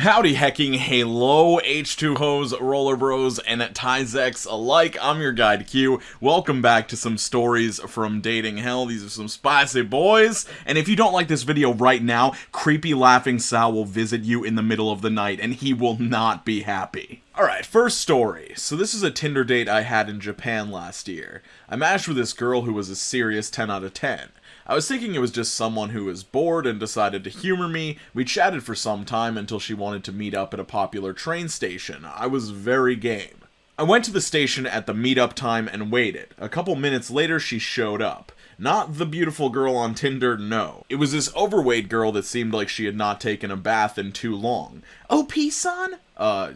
Howdy hecking, hello H2Hos, Roller Bros, and Tizex alike. I'm your guide Q. Welcome back to some stories from Dating Hell. These are some spicy boys. And if you don't like this video right now, creepy laughing Sal will visit you in the middle of the night and he will not be happy. Alright, first story. So this is a Tinder date I had in Japan last year. I matched with this girl who was a serious 10 out of 10. I was thinking it was just someone who was bored and decided to humor me. We chatted for some time until she wanted to meet up at a popular train station. I was very game. I went to the station at the meetup time and waited. A couple minutes later, she showed up. Not the beautiful girl on Tinder, no. It was this overweight girl that seemed like she had not taken a bath in too long. OP-san?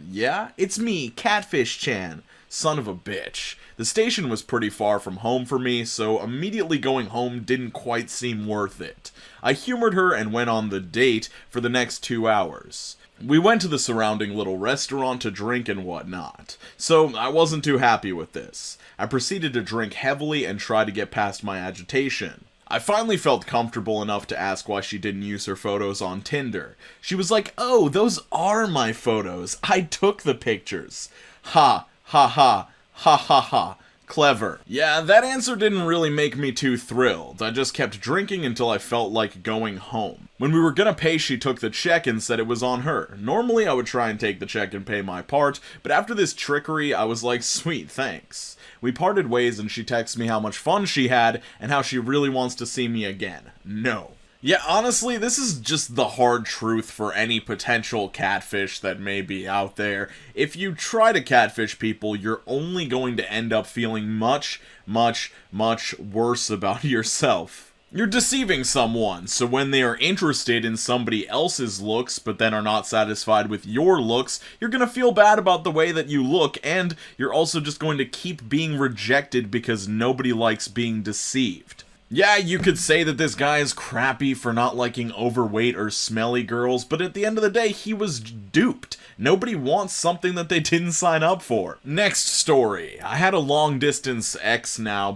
Yeah? It's me, Catfish-chan. Son of a bitch. The station was pretty far from home for me, so immediately going home didn't quite seem worth it. I humored her and went on the date for the next 2 hours. We went to the surrounding little restaurant to drink and whatnot, so I wasn't too happy with this. I proceeded to drink heavily and try to get past my agitation. I finally felt comfortable enough to ask why she didn't use her photos on Tinder. She was like, "Oh, those are my photos. I took the pictures." Ha, ha ha, ha ha ha. Clever. Yeah, that answer didn't really make me too thrilled. I just kept drinking until I felt like going home. When we were gonna pay, she took the check and said it was on her. Normally, I would try and take the check and pay my part, but after this trickery, I was like, sweet, thanks. We parted ways and she texted me how much fun she had and how she really wants to see me again. No. Yeah, honestly, this is just the hard truth for any potential catfish that may be out there. If you try to catfish people, you're only going to end up feeling much, much, much worse about yourself. You're deceiving someone, so when they are interested in somebody else's looks, but then are not satisfied with your looks, you're gonna feel bad about the way that you look, and you're also just going to keep being rejected because nobody likes being deceived. Yeah, you could say that this guy is crappy for not liking overweight or smelly girls, but at the end of the day, he was duped. Nobody wants something that they didn't sign up for. Next story. I had a long-distance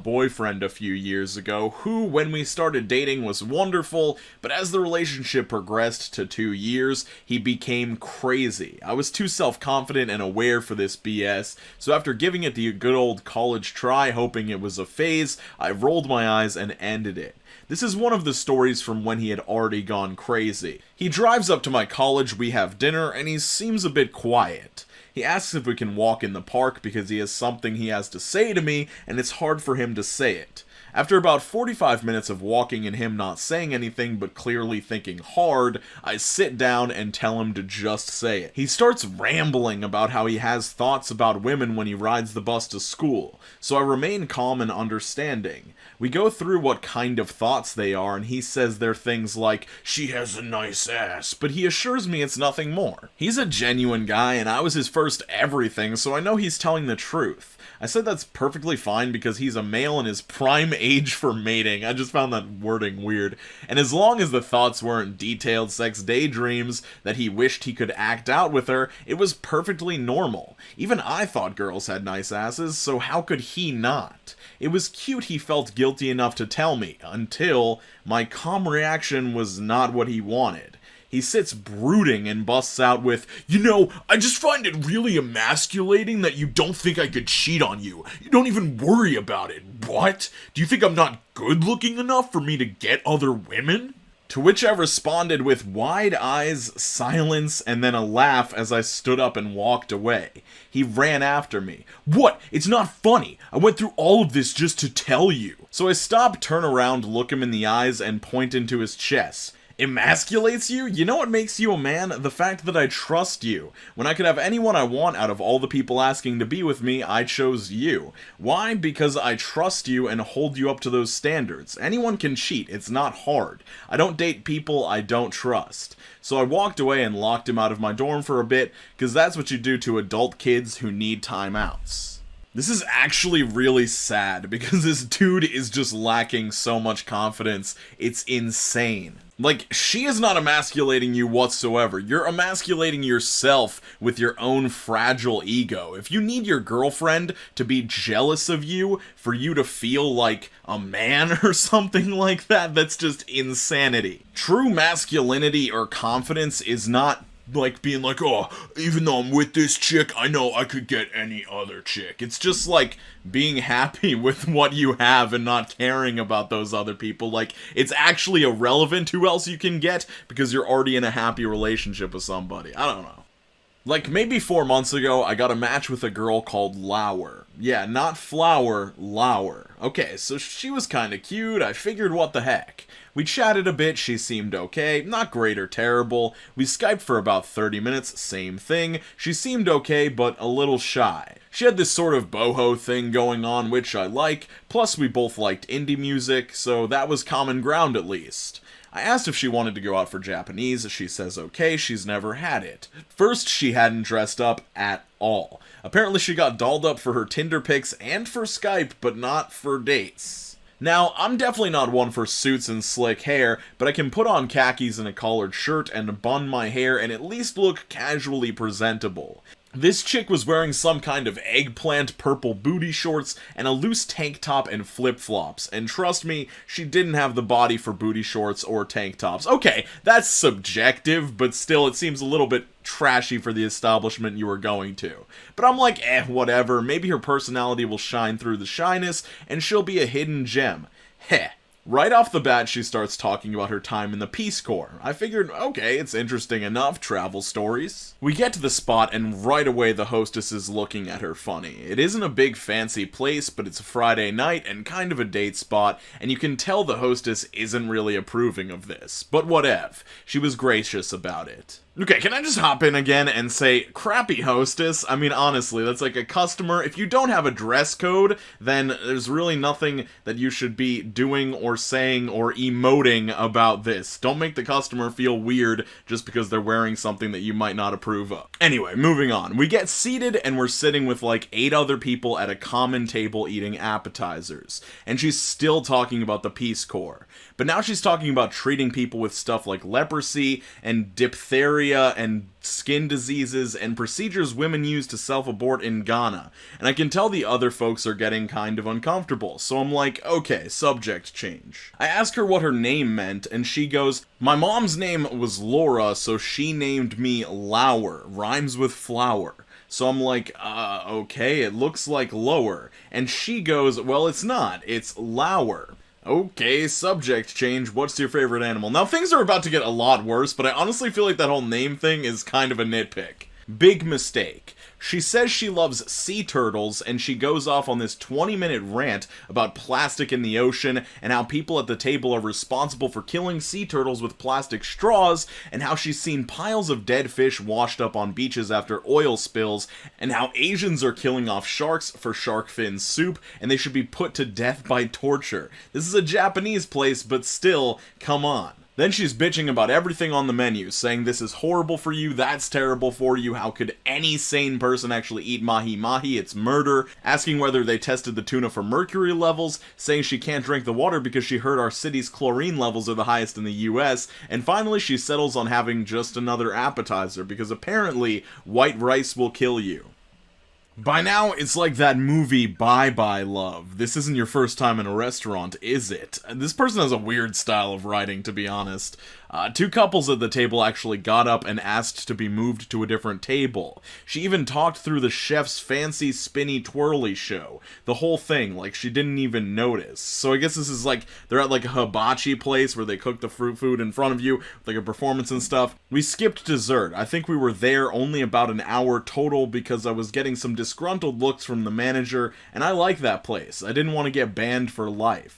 boyfriend a few years ago, who, when we started dating, was wonderful, but as the relationship progressed to 2 years, he became crazy. I was too self-confident and aware for this BS, so after giving it the good old college try, hoping it was a phase, I rolled my eyes and ended it. This is one of the stories from when he had already gone crazy. He drives up to my college, we have dinner, and he seems a bit quiet. He asks if we can walk in the park because he has something he has to say to me, and it's hard for him to say it. After about 45 minutes of walking and him not saying anything but clearly thinking hard, I sit down and tell him to just say it. He starts rambling about how he has thoughts about women when he rides the bus to school, so I remain calm and understanding. We go through what kind of thoughts they are, and he says they're things like, "She has a nice ass," but he assures me it's nothing more. He's a genuine guy, and I was his first everything, so I know he's telling the truth. I said that's perfectly fine because he's a male in his prime age for mating. I just found that wording weird. And as long as the thoughts weren't detailed sex daydreams that he wished he could act out with her, it was perfectly normal. Even I thought girls had nice asses, so how could he not? It was cute he felt guilty enough to tell me, until my calm reaction was not what he wanted. He sits brooding and busts out with, "You know, I just find it really emasculating that you don't think I could cheat on you. You don't even worry about it. What? Do you think I'm not good looking enough for me to get other women?" To which I responded with wide eyes, silence, and then a laugh as I stood up and walked away. He ran after me. "What? It's not funny. I went through all of this just to tell you." So I stop, turn around, look him in the eyes, and point into his chest. "Emasculates you? You know what makes you a man? The fact that I trust you. When I could have anyone I want out of all the people asking to be with me, I chose you. Why? Because I trust you and hold you up to those standards. Anyone can cheat. It's not hard. I don't date people I don't trust." So I walked away and locked him out of my dorm for a bit, because that's what you do to adult kids who need timeouts. This is actually really sad, because this dude is just lacking so much confidence. It's insane. Like, she is not emasculating you whatsoever. You're emasculating yourself with your own fragile ego. If you need your girlfriend to be jealous of you for you to feel like a man or something like that, that's just insanity. True masculinity or confidence is not like being like, oh, even though I'm with this chick, I know I could get any other chick. It's just like being happy with what you have and not caring about those other people. Like, it's actually irrelevant who else you can get because you're already in a happy relationship with somebody. I don't know. Like, maybe 4 months ago, I got a match with a girl called Lauer. Yeah, not Flower, Lauer. Okay, so she was kinda cute, I figured what the heck. We chatted a bit, she seemed okay, not great or terrible. We Skyped for about 30 minutes, same thing. She seemed okay, but a little shy. She had this sort of boho thing going on, which I like, plus we both liked indie music, so that was common ground at least. I asked if she wanted to go out for Japanese, she says okay, she's never had it. First, she hadn't dressed up at all. Apparently she got dolled up for her Tinder pics and for Skype, but not for dates. Now, I'm definitely not one for suits and slick hair, but I can put on khakis and a collared shirt and bun my hair and at least look casually presentable. This chick was wearing some kind of eggplant purple booty shorts and a loose tank top and flip-flops, and trust me, she didn't have the body for booty shorts or tank tops. Okay, that's subjective, but still it seems a little bit trashy for the establishment you were going to. But I'm like, whatever, maybe her personality will shine through the shyness, and she'll be a hidden gem. Heh. Right off the bat, she starts talking about her time in the Peace Corps. I figured, okay, it's interesting enough, travel stories. We get to the spot, and right away the hostess is looking at her funny. It isn't a big fancy place, but it's a Friday night and kind of a date spot, and you can tell the hostess isn't really approving of this. But whatev, she was gracious about it. Okay, can I just hop in again and say, crappy hostess? I mean, honestly, that's like a customer. If you don't have a dress code, then there's really nothing that you should be doing or saying or emoting about this. Don't make the customer feel weird just because they're wearing something that you might not approve of. Anyway, moving on. We get seated and we're sitting with like 8 other people at a common table eating appetizers. And she's still talking about the Peace Corps. But now she's talking about treating people with stuff like leprosy and diphtheria and skin diseases and procedures women use to self-abort in Ghana. And I can tell the other folks are getting kind of uncomfortable, so I'm like, okay, subject change. I ask her what her name meant, and she goes, my mom's name was Laura, so she named me Lauer, rhymes with flower. So I'm like, okay, it looks like lower. And she goes, well, it's not, it's Lauer. Okay, subject change, what's your favorite animal? Now, things are about to get a lot worse, but I honestly feel like that whole name thing is kind of a nitpick. Big mistake. She says she loves sea turtles, and she goes off on this 20-minute rant about plastic in the ocean, and how people at the table are responsible for killing sea turtles with plastic straws, and how she's seen piles of dead fish washed up on beaches after oil spills, and how Asians are killing off sharks for shark fin soup, and they should be put to death by torture. This is a Japanese place, but still, come on. Then she's bitching about everything on the menu, saying this is horrible for you, that's terrible for you, how could any sane person actually eat mahi-mahi, it's murder, asking whether they tested the tuna for mercury levels, saying she can't drink the water because she heard our city's chlorine levels are the highest in the US, and finally she settles on having just another appetizer, because apparently white rice will kill you. By now, it's like that movie Bye Bye Love. This isn't your first time in a restaurant, is it? This person has a weird style of writing, to be honest. 2 couples at the table actually got up and asked to be moved to a different table. She even talked through the chef's fancy spinny twirly show. The whole thing, like she didn't even notice. So I guess this is like, they're at like a hibachi place where they cook the fruit food in front of you, with like a performance and stuff. We skipped dessert. I think we were there only about an hour total because I was getting some disgruntled looks from the manager, and I like that place. I didn't want to get banned for life.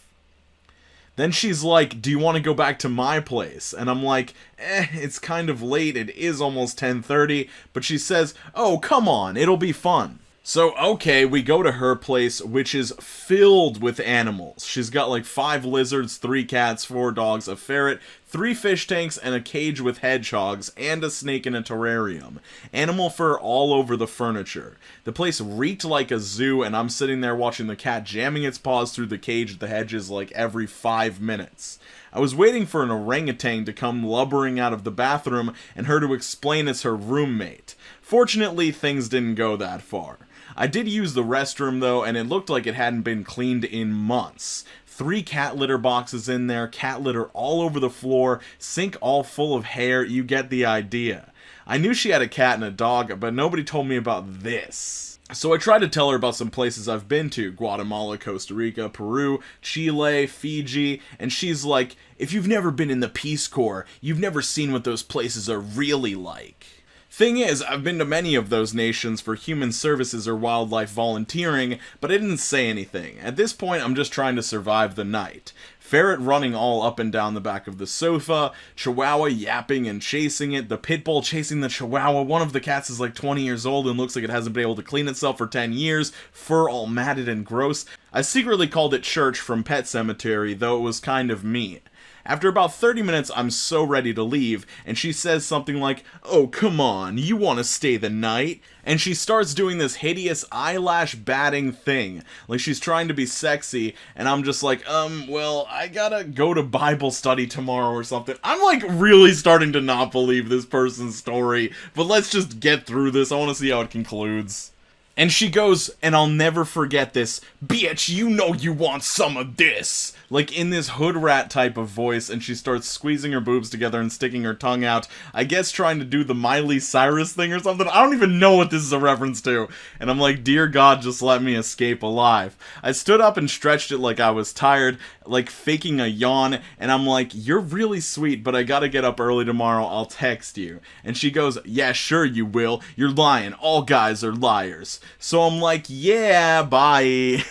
Then she's like, do you want to go back to my place? And I'm like, it's kind of late, it is almost 10:30, but she says, oh, come on, it'll be fun. So, okay, we go to her place, which is filled with animals. She's got like 5 lizards, 3 cats, 4 dogs, a ferret, 3 fish tanks, and a cage with hedgehogs, and a snake in a terrarium. Animal fur all over the furniture. The place reeked like a zoo, and I'm sitting there watching the cat jamming its paws through the cage with the hedges like every 5 minutes. I was waiting for an orangutan to come lumbering out of the bathroom and her to explain it's her roommate. Fortunately, things didn't go that far. I did use the restroom though, and it looked like it hadn't been cleaned in months. 3 cat litter boxes in there, cat litter all over the floor, sink all full of hair, you get the idea. I knew she had a cat and a dog, but nobody told me about this. So I tried to tell her about some places I've been to, Guatemala, Costa Rica, Peru, Chile, Fiji, and she's like, if you've never been in the Peace Corps, you've never seen what those places are really like. Thing is, I've been to many of those nations for human services or wildlife volunteering, but I didn't say anything. At this point, I'm just trying to survive the night. Ferret running all up and down the back of the sofa, Chihuahua yapping and chasing it, the pit bull chasing the Chihuahua. One of the cats is like 20 years old and looks like it hasn't been able to clean itself for 10 years, fur all matted and gross. I secretly called it Church from Pet Cemetery, though it was kind of mean. After about 30 minutes, I'm so ready to leave, and she says something like, oh, come on, you want to stay the night? And she starts doing this hideous eyelash batting thing. Like she's trying to be sexy, and I'm just like, well, I gotta go to Bible study tomorrow or something. I'm like really starting to not believe this person's story, but let's just get through this. I want to see how it concludes. And she goes, and I'll never forget this, bitch, you know you want some of this. Like in this hood rat type of voice, and she starts squeezing her boobs together and sticking her tongue out. I guess trying to do the Miley Cyrus thing or something. I don't even know what this is a reference to. And I'm like, dear God, just let me escape alive. I stood up and stretched it like I was tired, like faking a yawn, and I'm like, you're really sweet, but I gotta get up early tomorrow, I'll text you. And she goes, yeah, sure you will. You're lying. All guys are liars. So I'm like, yeah, bye.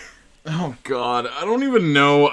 Oh God, I don't even know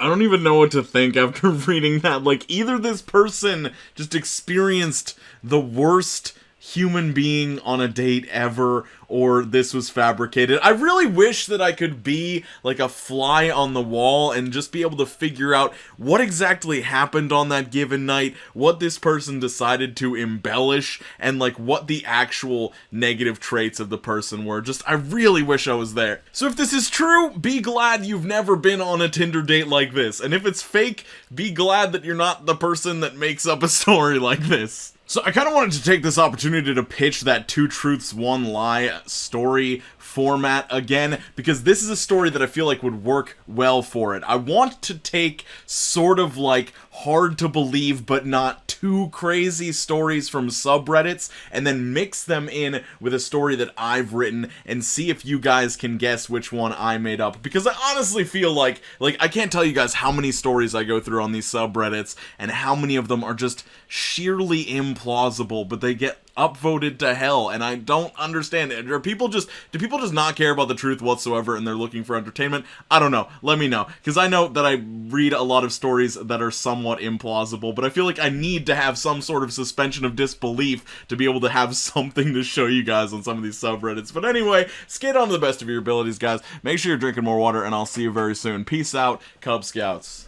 what to think after reading that. Like, either this person just experienced the worst human being on a date ever, or this was fabricated. I really wish that I could be like a fly on the wall and just be able to figure out what exactly happened on that given night, what this person decided to embellish, and like what the actual negative traits of the person were. Just, I really wish I was there. So if this is true, be glad you've never been on a Tinder date like this. And if it's fake, be glad that you're not the person that makes up a story like this. So I kind of wanted to take this opportunity to pitch that 2 truths, 1 lie story format again, because this is a story that I feel like would work well for it. I want to take sort of like hard to believe but not too crazy stories from subreddits and then mix them in with a story that I've written and see if you guys can guess which one I made up, because I honestly feel like I can't tell you guys how many stories I go through on these subreddits and how many of them are just sheerly implausible, but they get upvoted to hell, and I don't understand it. Do people just not care about the truth whatsoever and they're looking for entertainment? I don't know. Let me know, because I know that I read a lot of stories that are somewhat implausible, but I feel like I need to have some sort of suspension of disbelief to be able to have something to show you guys on some of these subreddits. But anyway, skate on to the best of your abilities, guys. Make sure you're drinking more water, and I'll see you very soon. Peace out, Cub Scouts.